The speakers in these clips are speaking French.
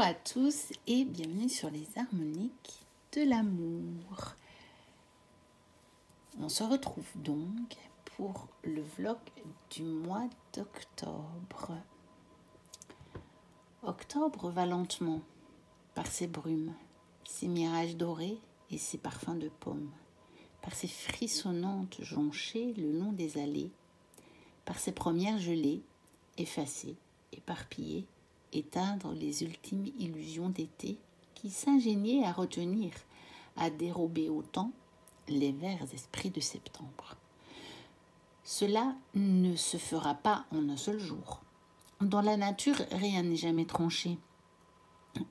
à tous et bienvenue sur les harmoniques de l'amour. On se retrouve donc pour le vlog du mois d'octobre. Octobre va lentement par ses brumes, ses mirages dorés et ses parfums de pommes, par ses frissonnantes jonchées le long des allées, par ses premières gelées, effacées, éparpillées, éteindre les ultimes illusions d'été qui s'ingéniaient à retenir, à dérober au temps les verts esprits de septembre. Cela ne se fera pas en un seul jour. Dans la nature, rien n'est jamais tranché.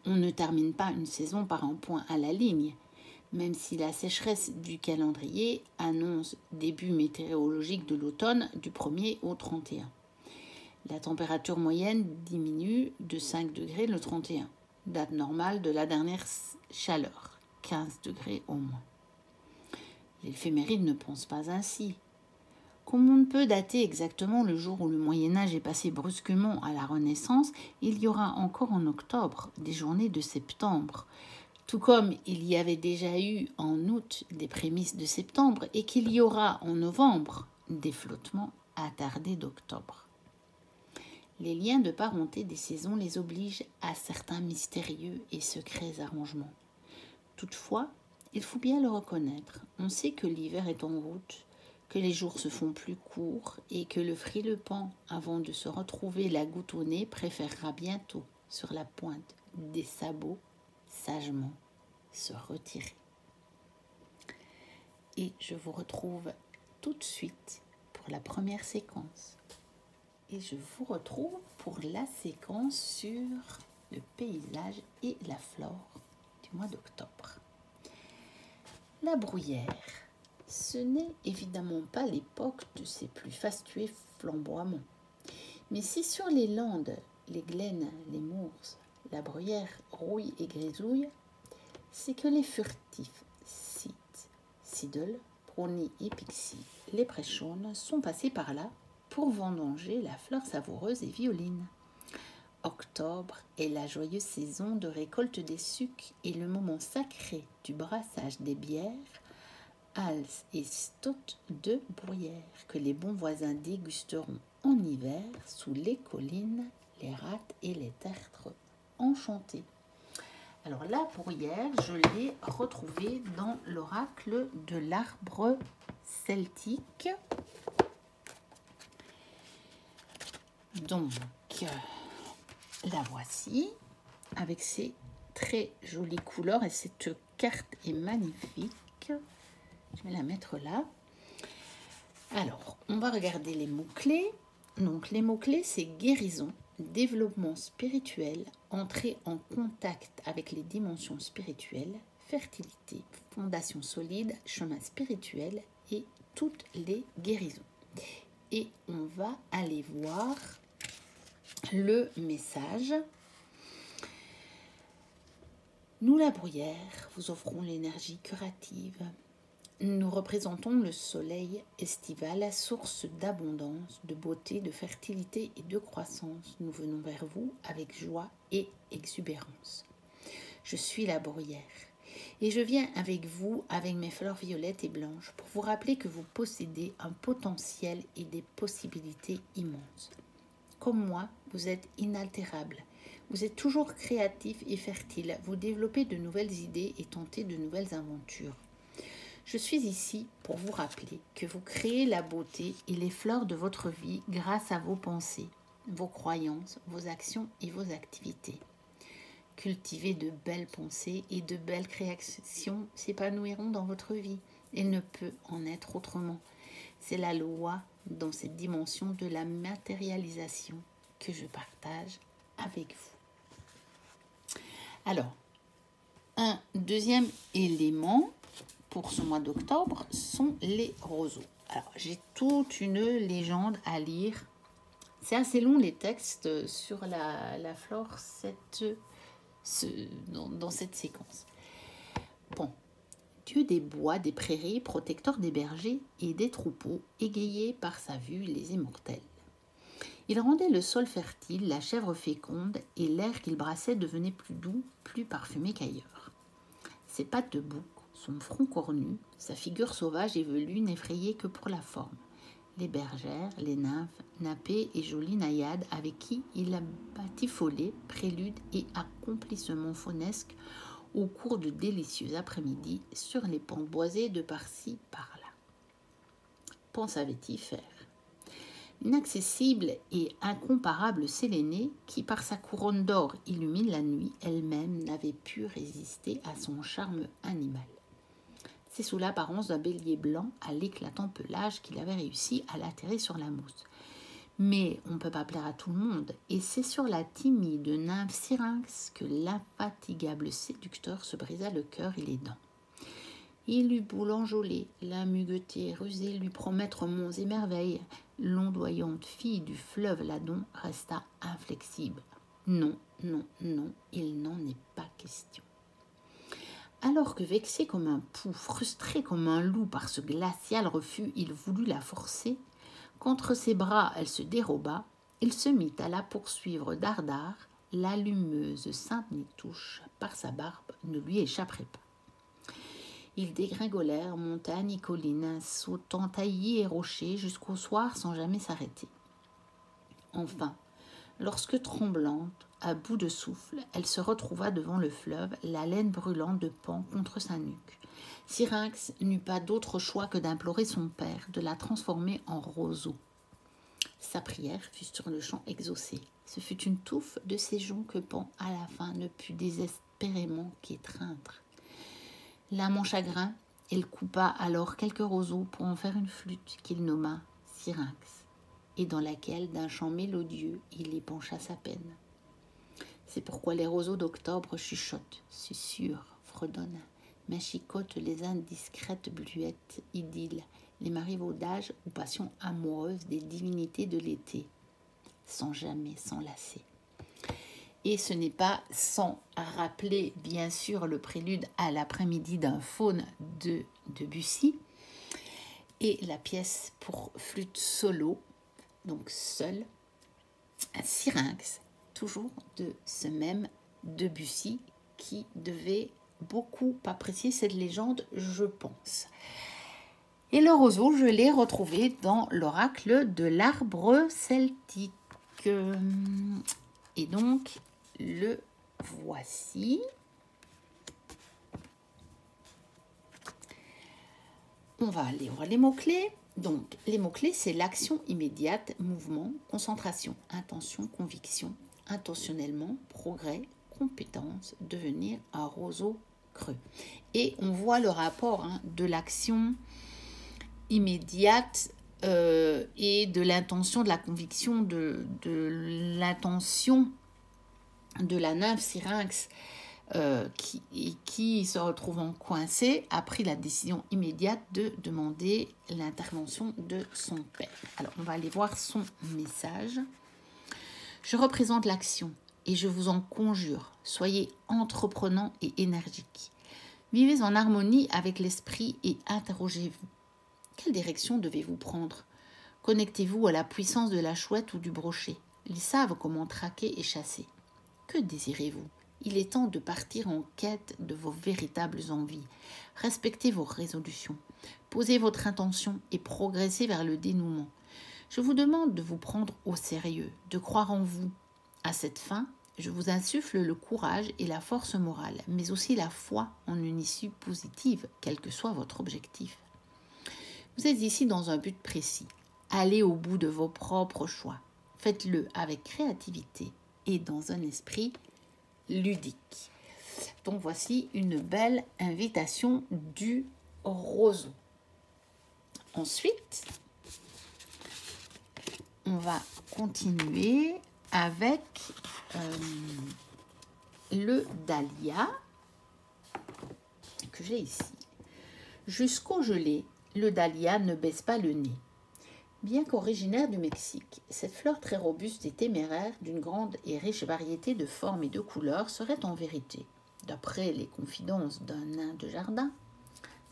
On ne termine pas une saison par un point à la ligne, même si la sécheresse du calendrier annonce début météorologique de l'automne du 1er au 31. La température moyenne diminue de 5 degrés le 31, date normale de la dernière chaleur, 15 degrés au moins. L'éphéméride ne pense pas ainsi. Comme on ne peut dater exactement le jour où le Moyen-Âge est passé brusquement à la Renaissance, il y aura encore en octobre des journées de septembre, tout comme il y avait déjà eu en août des prémices de septembre et qu'il y aura en novembre des flottements attardés d'octobre. Les liens de parenté des saisons les obligent à certains mystérieux et secrets arrangements. Toutefois, il faut bien le reconnaître, on sait que l'hiver est en route, que les jours se font plus courts et que le frileux pan, avant de se retrouver la goutte au nez, préférera bientôt, sur la pointe des sabots, sagement se retirer. Et je vous retrouve tout de suite pour la première séquence. Et je vous retrouve pour la séquence sur le paysage et la flore du mois d'octobre. La bruyère, ce n'est évidemment pas l'époque de ses plus fastueux flamboiements. Mais si sur les landes, les glaines, les mours, la bruyère rouille et grisouille, c'est que les furtifs cites, sidles, brownies et pixies, les prêchaunes, sont passés par là pour vendanger la fleur savoureuse et violine. Octobre est la joyeuse saison de récolte des sucs et le moment sacré du brassage des bières, hals et stout de bruyère que les bons voisins dégusteront en hiver sous les collines, les rattes et les tertres enchantés. Alors la bruyère, je l'ai retrouvée dans l'oracle de l'arbre celtique. Donc, la voici, avec ses très jolies couleurs et cette carte est magnifique. Je vais la mettre là. Alors, on va regarder les mots-clés. Donc, les mots-clés, c'est guérison, développement spirituel, entrée en contact avec les dimensions spirituelles, fertilité, fondation solide, chemin spirituel et toutes les guérisons. Et on va aller voir le message. Nous, la bruyère, vous offrons l'énergie curative. Nous représentons le soleil estival, la source d'abondance, de beauté, de fertilité et de croissance. Nous venons vers vous avec joie et exubérance. Je suis la bruyère et je viens avec vous avec mes fleurs violettes et blanches pour vous rappeler que vous possédez un potentiel et des possibilités immenses. Comme moi, vous êtes inaltérable. Vous êtes toujours créatif et fertile. Vous développez de nouvelles idées et tentez de nouvelles aventures. Je suis ici pour vous rappeler que vous créez la beauté et les fleurs de votre vie grâce à vos pensées, vos croyances, vos actions et vos activités. Cultivez de belles pensées et de belles créations s'épanouiront dans votre vie. Il ne peut en être autrement. C'est la loi dans cette dimension de la matérialisation que je partage avec vous. Alors, un deuxième élément pour ce mois d'octobre sont les roseaux. Alors, j'ai toute une légende à lire. C'est assez long les textes sur la flore dans cette séquence. Bon. Dieu des bois, des prairies, protecteur des bergers et des troupeaux, égayé par sa vue les immortels. Il rendait le sol fertile, la chèvre féconde, et l'air qu'il brassait devenait plus doux, plus parfumé qu'ailleurs. Ses pattes de bouc, son front cornu, sa figure sauvage et velue n'effrayaient que pour la forme. Les bergères, les nymphes, nappées et jolies naïades avec qui il a batifolé, préludes et accomplissements faunesques au cours de délicieux après-midi sur les pentes boisées de par-ci, par-là. Pensait-il faire? Inaccessible et incomparable Sélénée, qui par sa couronne d'or illumine la nuit, elle-même n'avait pu résister à son charme animal. C'est sous l'apparence d'un bélier blanc à l'éclatant pelage qu'il avait réussi à l'atterrer sur la mousse. Mais on ne peut pas plaire à tout le monde, et c'est sur la timide nymphe Syrinx que l'infatigable séducteur se brisa le cœur et les dents. Il eut beau l'enjôler, la mugueter, ruser, lui promettre monts et merveilles, l'ondoyante fille du fleuve Ladon resta inflexible. Non, non, non, il n'en est pas question. Alors que vexé comme un pou, frustré comme un loup par ce glacial refus, il voulut la forcer, qu'entre ses bras elle se déroba, il se mit à la poursuivre dardard, l'allumeuse Sainte-Nitouche, par sa barbe, ne lui échapperait pas. Ils dégringolèrent montagnes et collines, sautant taillis et rochers jusqu'au soir sans jamais s'arrêter. Enfin, lorsque tremblante, à bout de souffle, elle se retrouva devant le fleuve, la laine brûlante de Pan contre sa nuque. Syrinx n'eut pas d'autre choix que d'implorer son père de la transformer en roseau. Sa prière fut sur le champ exaucée. Ce fut une touffe de ses joncs que Pan, à la fin, ne put désespérément qu'étreindre. L'âme en chagrin, il coupa alors quelques roseaux pour en faire une flûte qu'il nomma Syrinx, et dans laquelle, d'un chant mélodieux, il épancha sa peine. C'est pourquoi les roseaux d'octobre chuchotent, susurrent, fredonnent, machicotent les indiscrètes bluettes idylles, les marivaudages ou passions amoureuses des divinités de l'été, sans jamais s'enlacer. Et ce n'est pas sans rappeler, bien sûr, le prélude à l'après-midi d'un faune de Debussy et la pièce pour flûte solo, donc seule, Syrinx, toujours de ce même Debussy qui devait beaucoup apprécier cette légende, je pense. Et le roseau, je l'ai retrouvé dans l'oracle de l'arbre celtique. Et donc, le voici. On va aller voir les mots-clés. Donc, les mots-clés, c'est l'action immédiate, mouvement, concentration, intention, conviction, intentionnellement, progrès, compétence, devenir un roseau creux. Et on voit le rapport de l'action immédiate et de l'intention, de la conviction, de l'intention de la nymphe Syrinx qui se retrouvant coincée a pris la décision immédiate de demander l'intervention de son père. Alors, on va aller voir son message. Je représente l'action et je vous en conjure, soyez entreprenants et énergiques. Vivez en harmonie avec l'esprit et interrogez-vous. Quelle direction devez-vous prendre? Connectez-vous à la puissance de la chouette ou du brochet. Ils savent comment traquer et chasser. Que désirez-vous? Il est temps de partir en quête de vos véritables envies. Respectez vos résolutions. Posez votre intention et progressez vers le dénouement. Je vous demande de vous prendre au sérieux, de croire en vous. À cette fin, je vous insuffle le courage et la force morale, mais aussi la foi en une issue positive, quel que soit votre objectif. Vous êtes ici dans un but précis. Allez au bout de vos propres choix. Faites-le avec créativité et dans un esprit ludique. Donc voici une belle invitation du roseau. Ensuite, on va continuer avec le dahlia que j'ai ici. Jusqu'au gelé, le dahlia ne baisse pas le nez. Bien qu'originaire du Mexique, cette fleur très robuste et téméraire, d'une grande et riche variété de formes et de couleurs, serait en vérité, d'après les confidences d'un nain de jardin,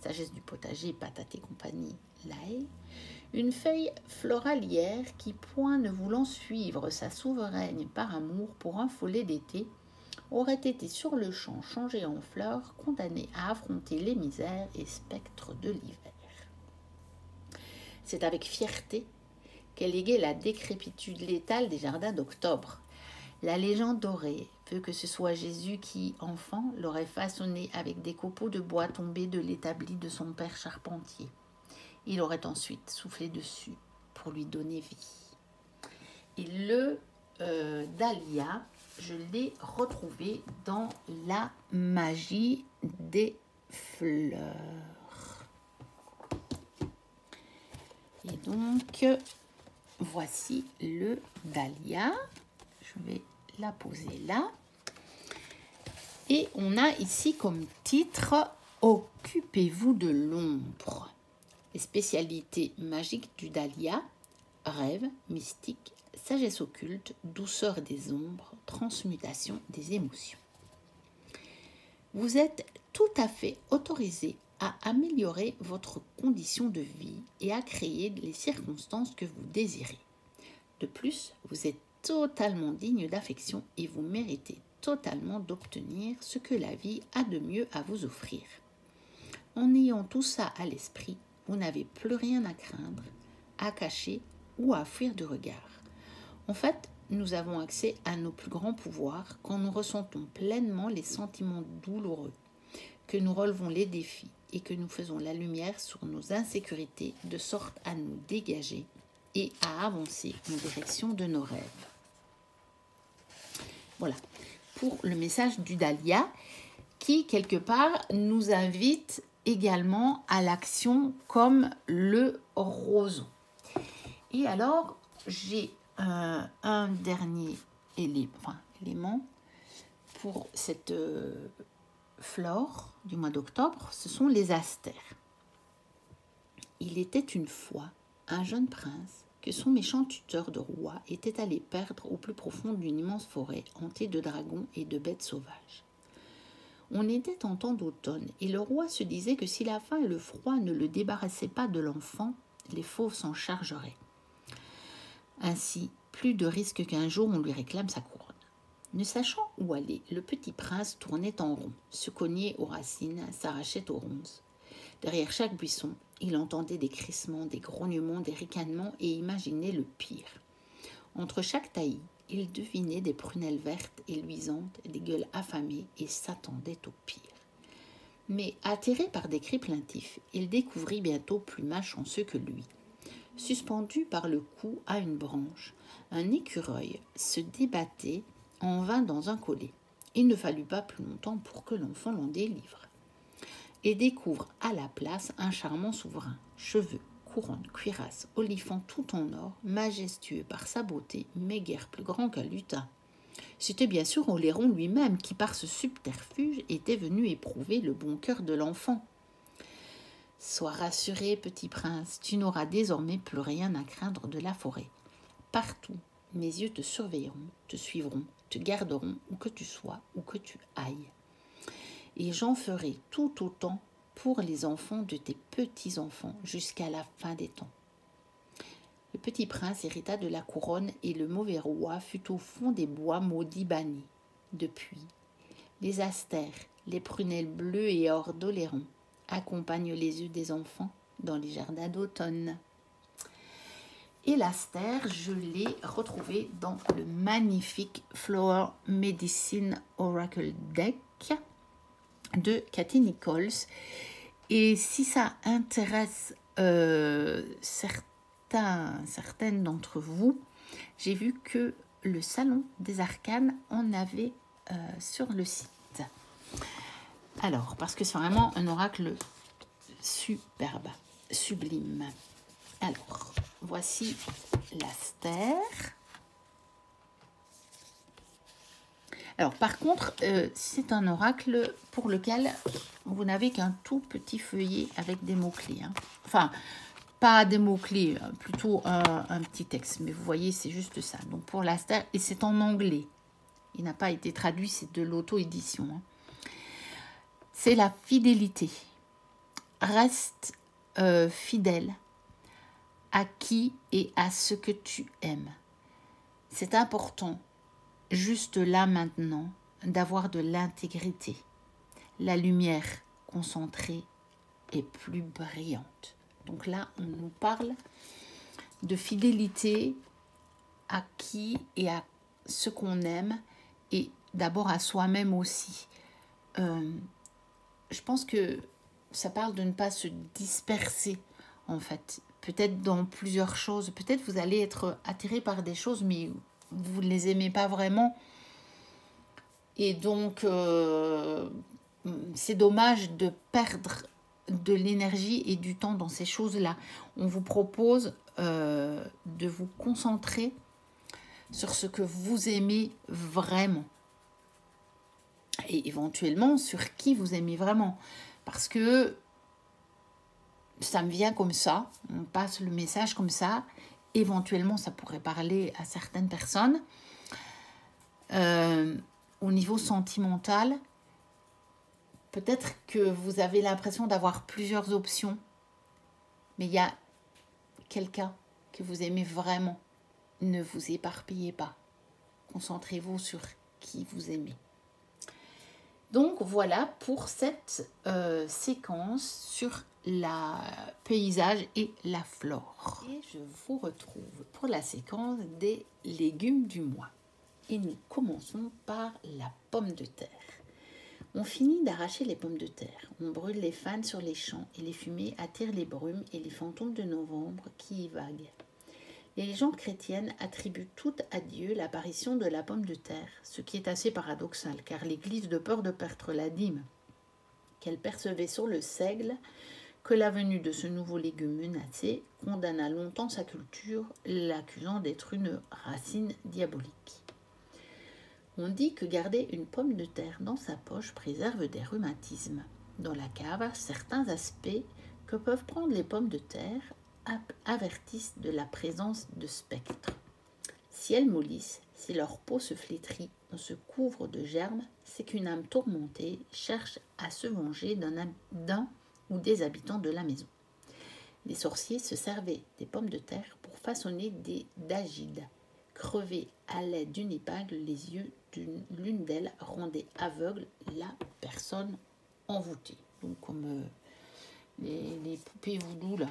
sagesse du potager, patate et compagnie, l'ail. Une feuille floralière qui, point ne voulant suivre sa souveraine par amour pour un follet d'été, aurait été sur le champ changée en fleur, condamnée à affronter les misères et spectres de l'hiver. C'est avec fierté qu'est léguée la décrépitude létale des jardins d'octobre. La légende dorée veut que ce soit Jésus qui, enfant, l'aurait façonné avec des copeaux de bois tombés de l'établi de son père charpentier. Il aurait ensuite soufflé dessus pour lui donner vie. Et le dahlia, je l'ai retrouvé dans la magie des fleurs. Et donc, voici le dahlia. Je vais la poser là. Et on a ici comme titre « Occupez-vous de l'ombre ». Les spécialités magiques du dahlia, rêve, mystique, sagesse occulte, douceur des ombres, transmutation des émotions. Vous êtes tout à fait autorisé à améliorer votre condition de vie et à créer les circonstances que vous désirez. De plus, vous êtes totalement digne d'affection et vous méritez totalement d'obtenir ce que la vie a de mieux à vous offrir. En ayant tout ça à l'esprit, vous n'avez plus rien à craindre, à cacher ou à fuir du regard. En fait, nous avons accès à nos plus grands pouvoirs quand nous ressentons pleinement les sentiments douloureux, que nous relevons les défis et que nous faisons la lumière sur nos insécurités de sorte à nous dégager et à avancer en direction de nos rêves. Voilà, pour le message du dahlia qui, quelque part, nous invite également à l'action comme le roseau. Et alors, j'ai un dernier élément pour cette flore du mois d'octobre, ce sont les astères. Il était une fois un jeune prince que son méchant tuteur de roi était allé perdre au plus profond d'une immense forêt hantée de dragons et de bêtes sauvages. On était en temps d'automne et le roi se disait que si la faim et le froid ne le débarrassaient pas de l'enfant, les fauves s'en chargeraient. Ainsi, plus de risque qu'un jour on lui réclame sa couronne. Ne sachant où aller, le petit prince tournait en rond, se cognait aux racines, s'arrachait aux ronces. Derrière chaque buisson, il entendait des crissements, des grognements, des ricanements et imaginait le pire. Entre chaque taillis, il devinait des prunelles vertes et luisantes, des gueules affamées et s'attendait au pire. Mais atterré par des cris plaintifs, il découvrit bientôt plus malchanceux que lui. Suspendu par le cou à une branche, un écureuil se débattait en vain dans un collet. Il ne fallut pas plus longtemps pour que l'enfant l'en délivre. Et découvre à la place un charmant souverain, cheveux, couronne, cuirasse, olifant tout en or, majestueux par sa beauté, mais guère plus grand qu'un lutin. C'était bien sûr Oléron lui-même qui, par ce subterfuge, était venu éprouver le bon cœur de l'enfant. « Sois rassuré, petit prince, tu n'auras désormais plus rien à craindre de la forêt. Partout, mes yeux te surveilleront, te suivront, te garderont où que tu sois, où que tu ailles. Et j'en ferai tout autant pour les enfants de tes petits-enfants jusqu'à la fin des temps. » Le petit prince hérita de la couronne et le mauvais roi fut au fond des bois maudits banni. Depuis, les astères, les prunelles bleues et or d'Oléron accompagnent les yeux des enfants dans les jardins d'automne. Et l'astère, je l'ai retrouvé dans le magnifique Flower Medicine Oracle Deck de Cathy Nichols. Et si ça intéresse certaines d'entre vous, j'ai vu que le Salon des Arcanes en avait sur le site. Alors, parce que c'est vraiment un oracle superbe, sublime. Alors, voici l'astère. Alors, par contre, c'est un oracle pour lequel vous n'avez qu'un tout petit feuillet avec des mots-clés. Hein. Enfin, pas des mots-clés, plutôt un petit texte. Mais vous voyez, c'est juste ça. Donc, pour l'astère, et c'est en anglais. Il n'a pas été traduit, c'est de l'auto-édition. Hein. C'est la fidélité. reste fidèle à qui et à ce que tu aimes. C'est important, juste là maintenant, d'avoir de l'intégrité. La lumière concentrée est plus brillante. Donc là, on nous parle de fidélité à qui et à ce qu'on aime et d'abord à soi-même aussi. Je pense que ça parle de ne pas se disperser en fait. Peut-être dans plusieurs choses. Peut-être vous allez être attiré par des choses mais vous ne les aimez pas vraiment. Et donc, c'est dommage de perdre de l'énergie et du temps dans ces choses-là. On vous propose de vous concentrer sur ce que vous aimez vraiment. Et éventuellement sur qui vous aimez vraiment. Parce que ça me vient comme ça, on passe le message comme ça. Éventuellement, ça pourrait parler à certaines personnes. Au niveau sentimental, peut-être que vous avez l'impression d'avoir plusieurs options, mais il y a quelqu'un que vous aimez vraiment. Ne vous éparpillez pas. Concentrez-vous sur qui vous aimez. Donc voilà pour cette séquence sur le paysage et la flore. Et je vous retrouve pour la séquence des légumes du mois. Et nous commençons par la pomme de terre. On finit d'arracher les pommes de terre. On brûle les fans sur les champs et les fumées attirent les brumes et les fantômes de novembre qui y vaguent. Les légendes chrétiennes attribuent toutes à Dieu l'apparition de la pomme de terre, ce qui est assez paradoxal, car l'Église, de peur de perdre la dîme qu'elle percevait sur le seigle, que la venue de ce nouveau légume menacé, condamna longtemps sa culture, l'accusant d'être une racine diabolique. On dit que garder une pomme de terre dans sa poche préserve des rhumatismes. Dans la cave, certains aspects que peuvent prendre les pommes de terre avertissent de la présence de spectres. Si elles mollissent, si leur peau se flétrit, on se couvre de germes, c'est qu'une âme tourmentée cherche à se venger d'un ou des habitants de la maison. Les sorciers se servaient des pommes de terre pour façonner des dagides. Crever à l'aide d'une épingle les yeux d'une l'une d'elles rendait aveugle la personne envoûtée. Donc comme les poupées voodoo là.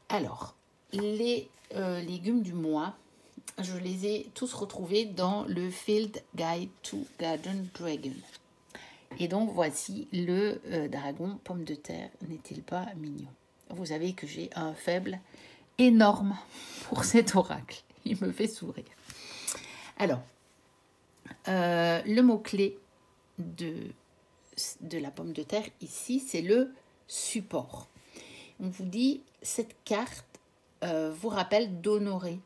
Alors, les légumes du mois, je les ai tous retrouvés dans le Field Guide to Garden Dragon. Et donc, voici le dragon pomme de terre. N'est-il pas mignon? Vous savez que j'ai un faible énorme pour cet oracle. Il me fait sourire. Alors, le mot-clé de la pomme de terre ici, c'est le support. On vous dit, cette carte vous rappelle d'honorer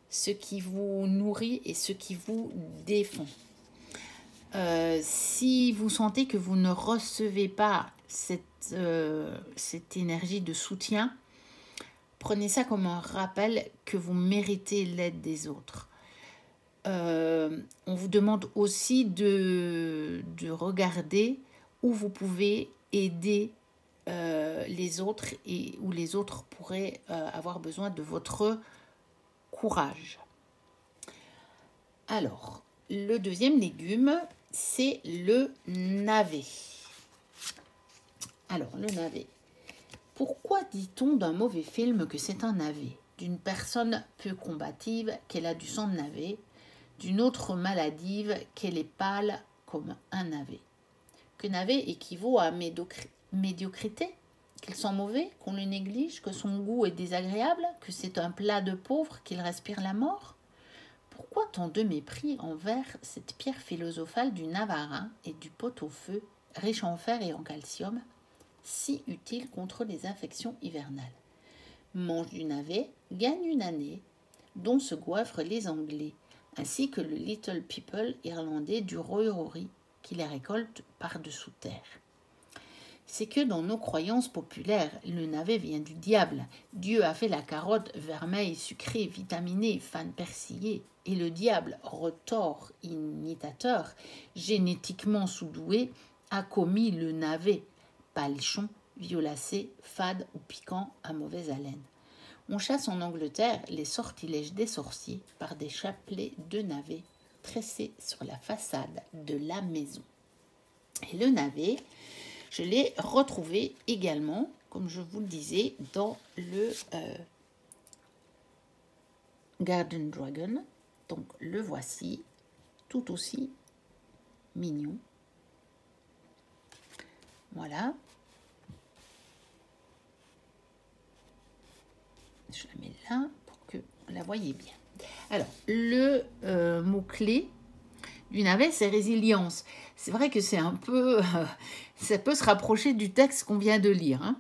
ce qui vous nourrit et ce qui vous défend. Si vous sentez que vous ne recevez pas cette énergie de soutien, prenez ça comme un rappel que vous méritez l'aide des autres. On vous demande aussi de regarder où vous pouvez aider les autres et où les autres pourraient avoir besoin de votre courage. Alors, le deuxième légume, c'est le navet. Alors, le navet. Pourquoi dit-on d'un mauvais film que c'est un navet? D'une personne peu combative qu'elle a du sang de navet, d'une autre maladive qu'elle est pâle comme un navet. Que navet équivaut à médiocrité, qu'il sent mauvais, qu'on le néglige, que son goût est désagréable, que c'est un plat de pauvre, qu'il respire la mort? Pourquoi tant de mépris envers cette pierre philosophale du Navarin et du pot-au-feu, riche en fer et en calcium, si utile contre les infections hivernales? Mange du navet, gagne une année, dont se goiffrent les Anglais, ainsi que le Little People irlandais du Rory qui les récolte par-dessous terre. C'est que dans nos croyances populaires, le navet vient du diable. Dieu a fait la carotte vermeille, sucrée, vitaminée, fan persillée. Et le diable, retors imitateur, génétiquement sous-doué, a commis le navet, palichon, violacé, fade ou piquant à mauvaise haleine. On chasse en Angleterre les sortilèges des sorciers par des chapelets de navet tressés sur la façade de la maison. Et le navet, je l'ai retrouvé également, comme je vous le disais, dans le Garden Dragon. Donc le voici, tout aussi mignon. Voilà. Je la mets là pour que vous la voyez bien. Alors, le mot-clé du navet, c'est résilience. C'est vrai que c'est un peu... ça peut se rapprocher du texte qu'on vient de lire. Hein.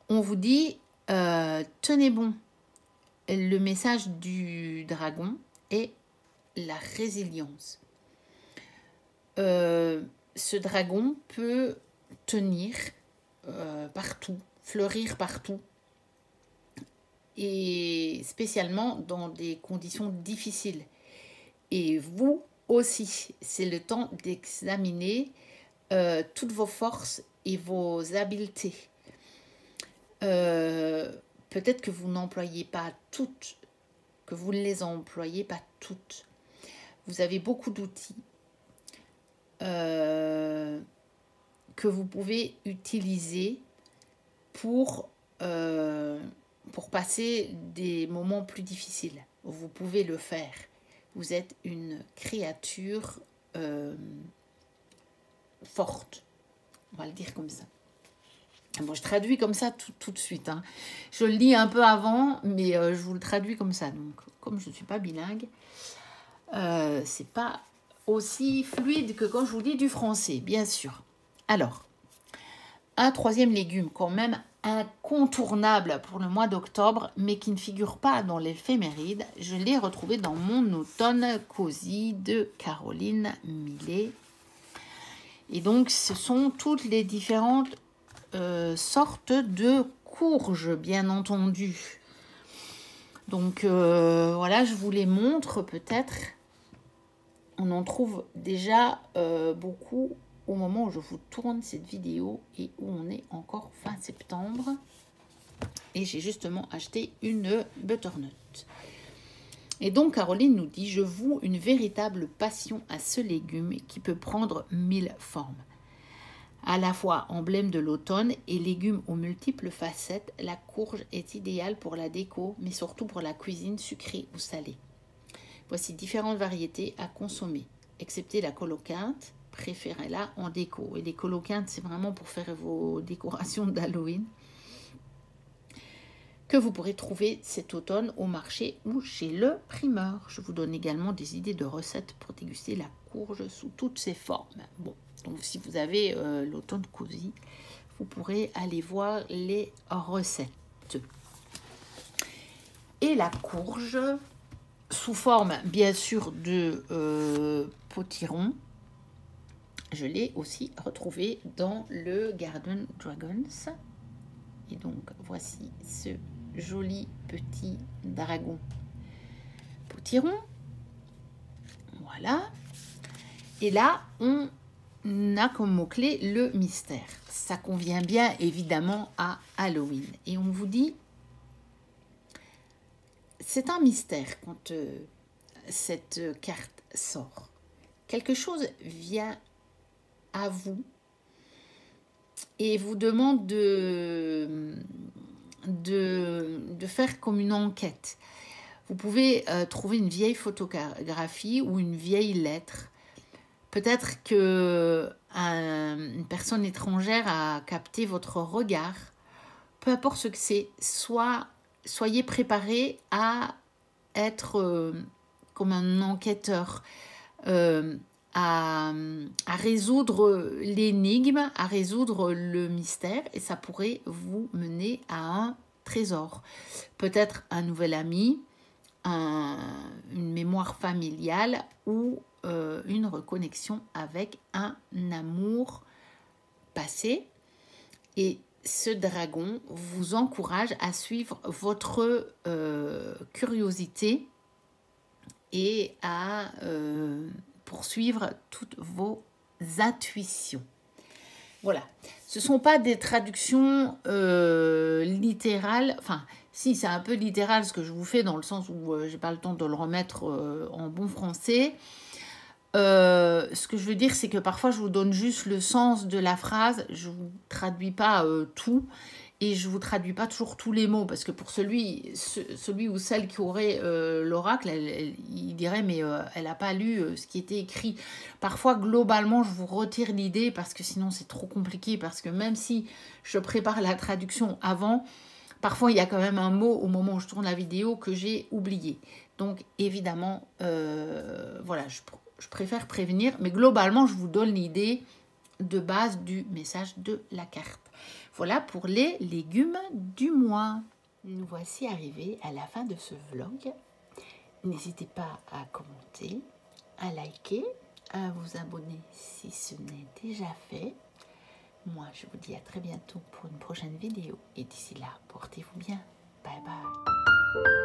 On vous dit, tenez bon, le message du dragon est la résilience. Ce dragon peut tenir partout, fleurir partout, et spécialement dans des conditions difficiles. Et vous aussi, c'est le temps d'examiner toutes vos forces et vos habiletés. Peut-être que vous n'employez pas toutes, que vous ne les employez pas toutes. Vous avez beaucoup d'outils que vous pouvez utiliser pour passer des moments plus difficiles. Vous pouvez le faire. Vous êtes une créature forte. On va le dire comme ça. Bon, je traduis comme ça tout de suite. Hein. Je le lis un peu avant, mais je vous le traduis comme ça. Donc, comme je ne suis pas bilingue, c'est pas aussi fluide que quand je vous dis du français, bien sûr. Alors, un troisième légume quand même incontournable pour le mois d'octobre, mais qui ne figure pas dans l'éphéméride. Je l'ai retrouvé dans mon automne cosy de Caroline Millet. Et donc, ce sont toutes les différentes sortes de courges, bien entendu. Donc, voilà, je vous les montre peut-être. On en trouve déjà beaucoup au moment où je vous tourne cette vidéo et où on est encore fin septembre. Et j'ai justement acheté une butternut. Et donc Caroline nous dit « Je voue une véritable passion à ce légume qui peut prendre 1000 formes. À la fois emblème de l'automne et légume aux multiples facettes, la courge est idéale pour la déco, mais surtout pour la cuisine sucrée ou salée. Voici différentes variétés à consommer, excepté la coloquinte, préférez-la en déco. Et les coloquintes, c'est vraiment pour faire vos décorations d'Halloween, que vous pourrez trouver cet automne au marché ou chez le primeur. Je vous donne également des idées de recettes pour déguster la courge sous toutes ses formes. Bon, donc si vous avez l'automne cosy, vous pourrez aller voir les recettes. Et la courge, sous forme bien sûr de potiron, je l'ai aussi retrouvé dans le Garden Dragons. Et donc voici ce joli petit dragon potiron. Voilà. Et là, on a comme mot-clé le mystère. Ça convient bien évidemment à Halloween. Et on vous dit, c'est un mystère quand cette carte sort. Quelque chose vient à vous et vous demande de faire comme une enquête. Vous pouvez trouver une vieille photographie ou une vieille lettre. Peut-être que une personne étrangère a capté votre regard. Peu importe ce que c'est, soyez préparés à être comme un enquêteur, à résoudre l'énigme, à résoudre le mystère, et ça pourrait vous mener à un trésor. Peut-être un nouvel ami, une mémoire familiale ou une reconnexion avec un amour passé. Et ce dragon vous encourage à suivre votre curiosité et à poursuivre toutes vos intuitions. Voilà. Ce ne sont pas des traductions littérales. Enfin, si, c'est un peu littéral ce que je vous fais dans le sens où j'ai pas le temps de le remettre en bon français. Ce que je veux dire, c'est que parfois, je vous donne juste le sens de la phrase. Je ne vous traduis pas tout. Et je ne vous traduis pas toujours tous les mots. Parce que pour celui ou celle qui aurait l'oracle, il dirait, mais elle n'a pas lu ce qui était écrit. Parfois, globalement, je vous retire l'idée parce que sinon, c'est trop compliqué. Parce que même si je prépare la traduction avant, parfois, il y a quand même un mot au moment où je tourne la vidéo que j'ai oublié. Donc, évidemment, voilà, je préfère prévenir, mais globalement, je vous donne l'idée de base du message de la carte. Voilà pour les légumes du mois. Nous voici arrivés à la fin de ce vlog. N'hésitez pas à commenter, à liker, à vous abonner si ce n'est déjà fait. Moi, je vous dis à très bientôt pour une prochaine vidéo. Et d'ici là, portez-vous bien. Bye bye.